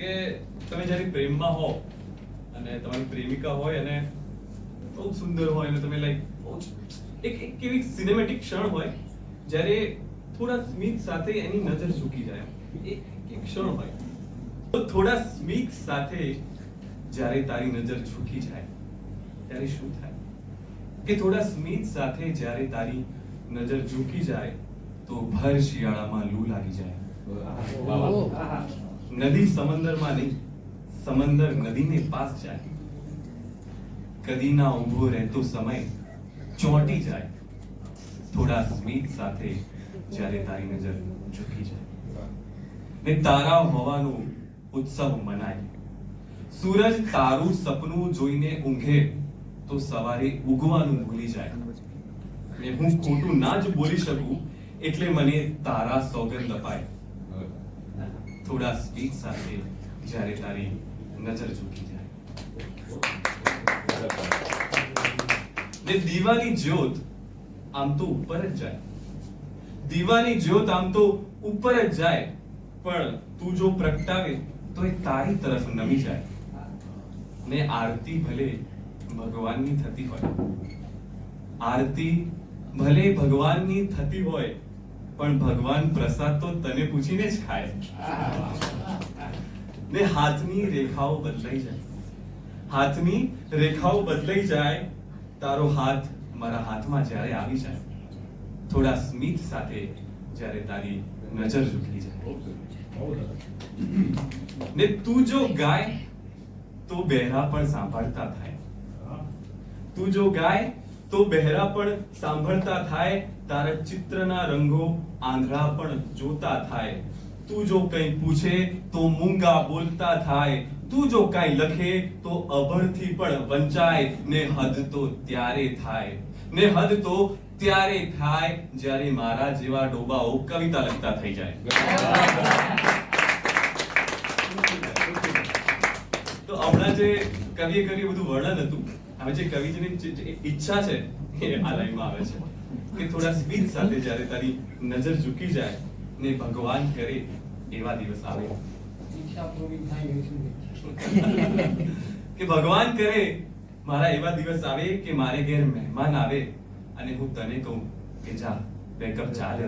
કે તમે જ્યારે પ્રેમમાં હો અને તમારી પ્રેમિકા હોય અને બહુ સુંદર હોય અને તમે લાઈક એક એક કેવી સિનેમેટિક ક્ષણ હોય જ્યારે થોડા સ્મિત સાથે એની નજર ઝૂકી જાય એક એક ક્ષણ હોય તો થોડા સ્મિત સાથે જ્યારે તારી નજર ઝૂકી જાય ત્યારે શું થાય કે થોડા સ્મિત સાથે જ્યારે તારી નજર ઝૂકી જાય તો ભર શિયાળામાં લૂ લાગી જાય નદી સમંદરમાં નહીં સમંદર નદીને પાસ જાય કદી ના ઊભો રહેતો સમય ચોંટી જાય થોડા સ્મિત સાથે જ્યારે તારી નજર ઝૂકી જાય ને તારા હોવાનો ઉત્સવ મનાય સૂરજ તારું સપનું જોઈને ઊંઘે તો સવારે ઉગવાનું ભૂલી જાય ને હું ખોટું ના જ બોલી શકું એટલે મને તારા સોગંદ અપાય થોડા સ્મિત સાથે જ્યારે તારી નજર ઝૂકી જાય ને દીવાની જ્યોત આમ તો ઉપર જ જાય દીવાની જ્યોત આમ તો ઉપર જ જાય પણ તું જો પ્રગટાવે તો એ તારી તરફ નમી જાય ને આરતી ભલે ભગવાનની થતી હોય આરતી ભલે ભગવાનની થતી હોય પણ ભગવાન પ્રસાદ તો તને પૂછીને જ ખાય ને હાથની રેખાઓ બદલાઈ જાય હાથની રેખાઓ બદલાઈ જાય તારો હાથ મારા હાથમાં જ્યારે આવી જાય થોડા સ્મિત સાથે જ્યારે તારી નજર ઝૂકી જાય ને તું જો ગાય તો બહેરા પણ સાંભળતા થાય તું જો ગાય તો બહેરા પણ સાંભળતા થાય તારા ચિત્રના રંગો આંધળા પણ જોતા થાય તું જો કંઈ પૂછે તો મૂંગા બોલતા થાય તું જો કાંઈ લખે તો અભણથી પણ વંચાય ને હદ તો ત્યારે થાય ને હદ તો ત્યારે થાય જ્યારે મારા જેવા ડોબાઓ કવિતા લખતા થઈ જાય તો હમણાં જે કવિએ કર્યું બધું વર્ણન હતું હવે જે કવિની ઈચ્છા છે એ આ લાઈનમાં આવે છે કે થોડા સ્મિત સાથે જ્યારે તારી નજર ઝૂકી જાય ને ભગવાન કરે એવા દિવસ આવે કે ભગવાન કરે મારા એવા દિવસ આવે કે મારે ઘેર મહેમાન આવે અને હું તને કહું કે જા બે કપ ચા લે